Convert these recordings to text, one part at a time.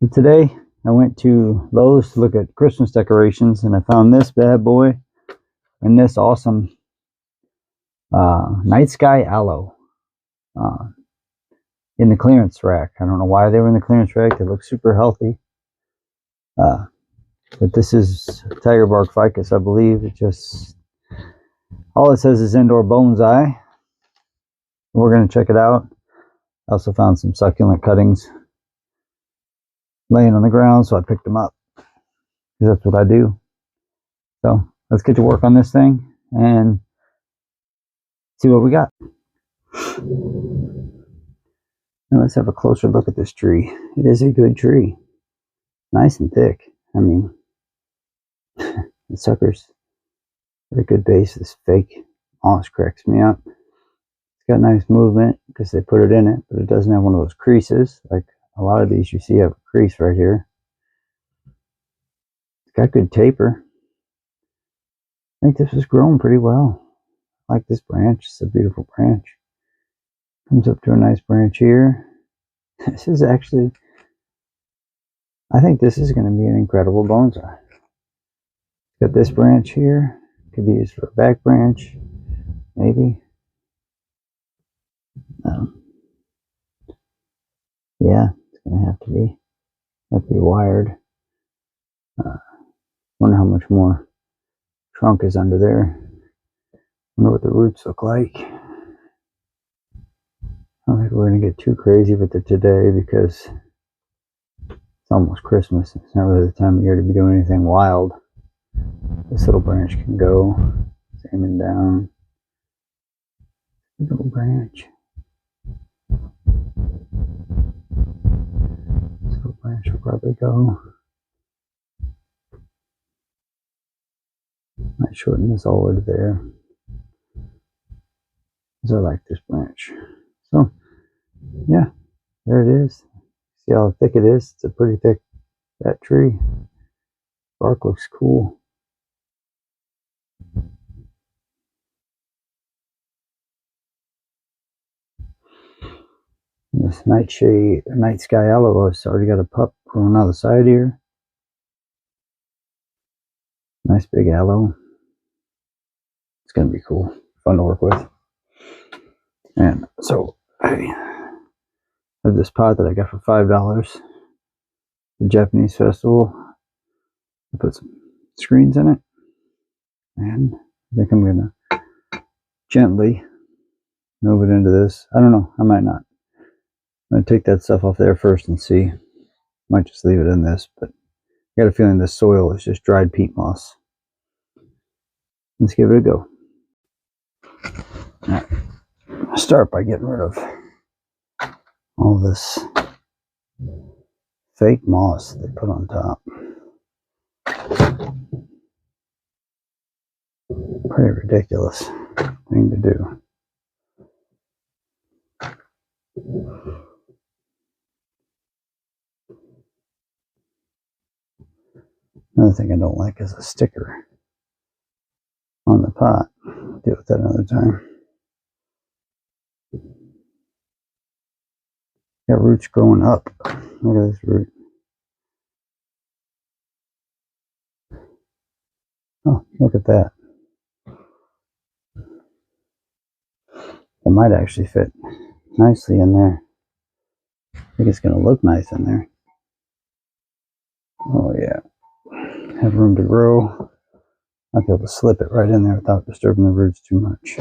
So today I went to Lowe's to look at Christmas decorations, and I found this bad boy and this awesome night sky aloe in the clearance rack. I don't know why they were in the clearance rack. They look super healthy. But this is tiger bark ficus, I believe. It just, all it says is indoor bonsai. We're going to check it out. I also found some succulent cuttings laying on the ground, so I picked them up because that's what I do. So let's get to work on this thing and see what we got. Now let's have a closer look at this tree. It is a good tree. Nice and thick. I mean, the sucker's got a good base. This fake moss cracks me up. It's got nice movement because they put it in it, but it doesn't have one of those creases. Like a lot of these you see have a crease right here. It's got good taper. I think this was growing pretty well. I like this branch. It's a beautiful branch. Comes up to a nice branch here. This is actually, I think this is going to be an incredible bonsai. Got this branch here. Could be used for a back branch, maybe. Yeah, it's going to have to be wired. Wonder how much more trunk is under there. Wonder what the roots look like. I don't think we're going to get too crazy with it today because it's almost Christmas. It's not really the time of year to be doing anything wild. This little branch can go. It's aiming down. Little branch. This little branch will probably go. Might shorten this all the way to there. Because I like this branch. So, yeah, there it is. See how thick it is? It's a pretty thick, that tree. Bark looks cool. This night sky aloe has already got a pup growing out of the side here. Nice big aloe. It's going to be cool. Fun to work with. And so I have this pot that I got for $5. The Japanese festival. I put some screens in it. And I think I'm going to gently move it into this. I don't know. I might not. I'm going to take that stuff off there first and see. Might just leave it in this, but I got a feeling this soil is just dried peat moss. Let's give it a go. All right. I'll start by getting rid of all this fake moss they put on top. Pretty ridiculous thing to do. Another thing I don't like is a sticker on the pot. I'll deal with that another time. Got roots growing up. Look at this root. Oh, look at that. It might actually fit nicely in there. I think it's going to look nice in there. Oh yeah. Have room to grow. I'll be able to slip it right in there without disturbing the roots too much.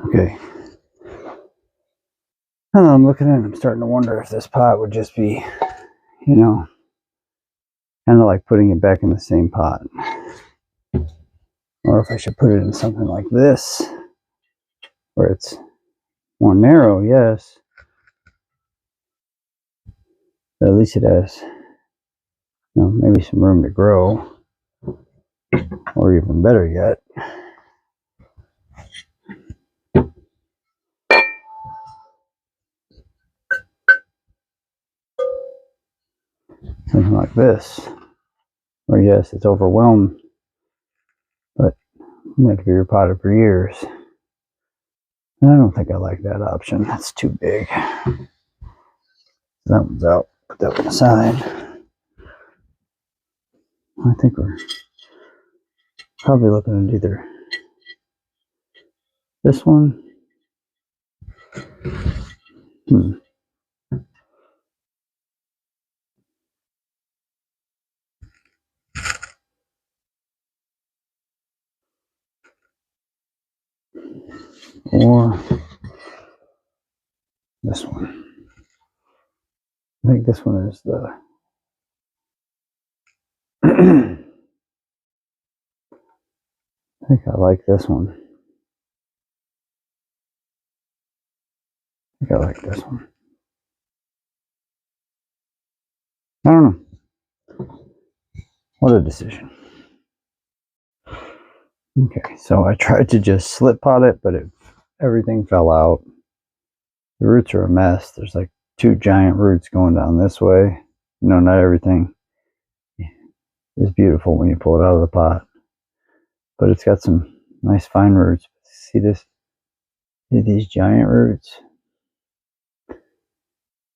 Okay. I'm looking at it and I'm starting to wonder if this pot would just be, you know, kind of like putting it back in the same pot. Or if I should put it in something like this, where it's more narrow, yes. But at least it has, you know, maybe some room to grow. Or even better yet, something like this. Or yes, it's overwhelmed, but it might be repotted for years. And I don't think I like that option. That's too big. That one's out. Put that one aside. I think we're probably looking at either this one. Or this one. I think this one is the I think I like this one. I think I like this one. I don't know. What a decision. Okay, so I tried to just slip pot it, but everything fell out. The roots are a mess. There's like 2 giant roots going down this way. You know, not everything is beautiful when you pull it out of the pot, but it's got some nice fine roots. See this? See these giant roots?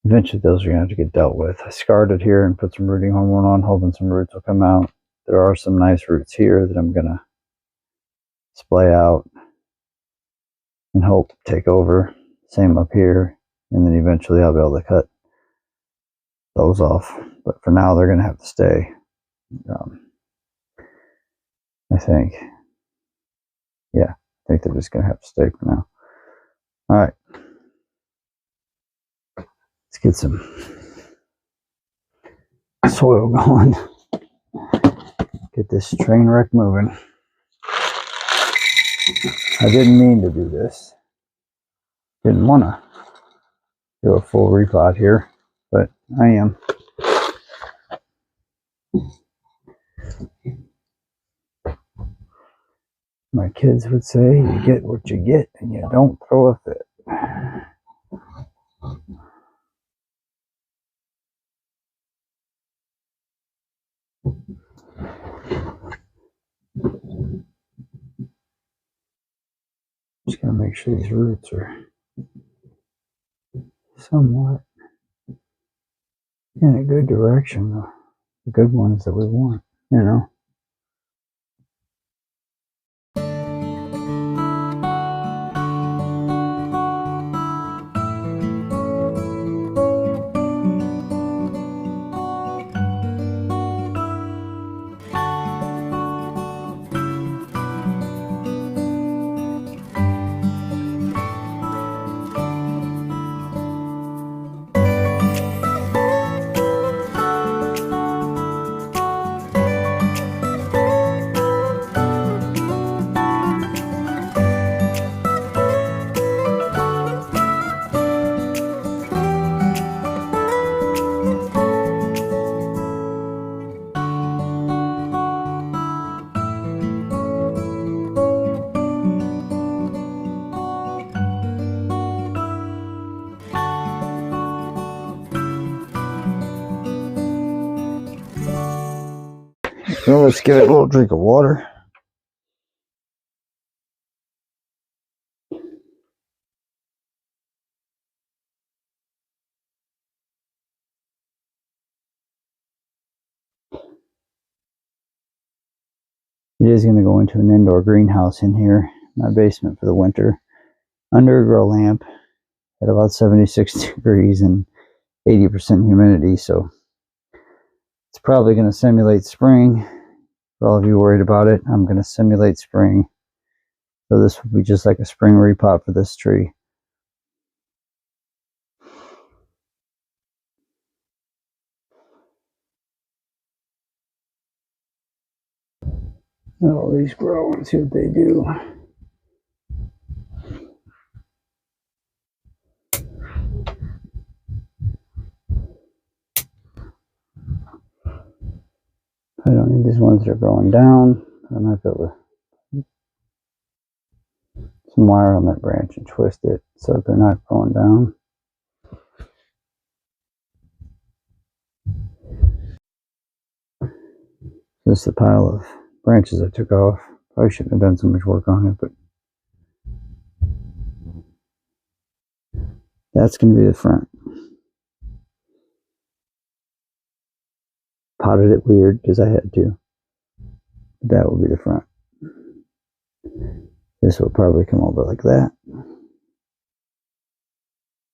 Eventually those are going to have to get dealt with. I scarred it here and put some rooting hormone on, hoping some roots will come out. There are some nice roots here that I'm going to splay out and hope to take over. Same up here, and then eventually I'll be able to cut those off. But for now, they're going to have to stay. I think. Yeah, I think they're just going to have to stay for now. All right. Let's get some soil going. Get this train wreck moving. I didn't mean to do this. Didn't want to do a full repot here, but I am. My kids would say, you get what you get and you don't throw a fit. Just gotta make sure these roots are somewhat in a good direction, the good ones that we want, you know. Well, let's give it a little drink of water. It is going to go into an indoor greenhouse in here, my basement for the winter, under a grow lamp at about 76 degrees and 80% humidity. So it's probably going to simulate spring. For all of you worried about it, I'm going to simulate spring. So this will be just like a spring repot for this tree. Let all these grow and see what they do. I don't need these ones that are growing down. I might be able to some wire on that branch and twist it so that they're not growing down. This is the pile of branches I took off. Probably shouldn't have done so much work on it, but That's going to be the front. Potted it weird because I had to. That will be the front. This will probably come over like that.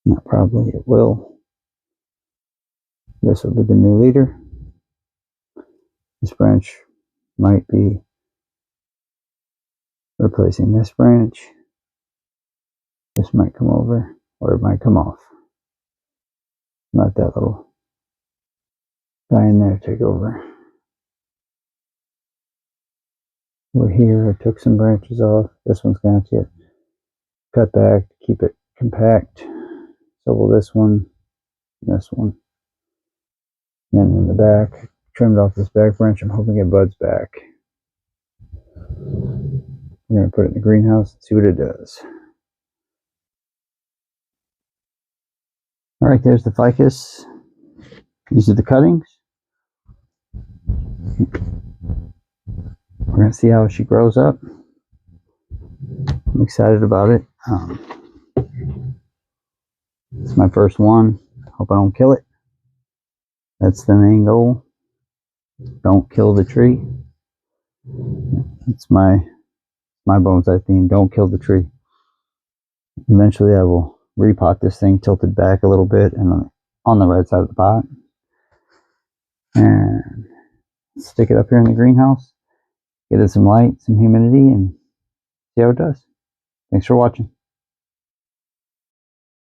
Not probably, it will. This will be the new leader. This branch might be replacing this branch. This might come over, or it might come off. Let that little guy in there take over. We're here. I took some branches off. This one's going to get cut back to keep it compact. So will this one, this one. And then in the back, trimmed off this back branch. I'm hoping it buds back. We're going to put it in the greenhouse and see what it does. Alright, there's the ficus. These are the cuttings. We're going to see how she grows up. I'm excited about it. It's my first one. Hope I don't kill it. That's the main goal. Don't kill the tree. It's my bonsai theme. Don't kill the tree. Eventually I will repot this thing tilted back a little bit and on the right side of the pot. And stick it up here in the greenhouse. Get it some light, some humidity, and see how it does. Thanks for watching.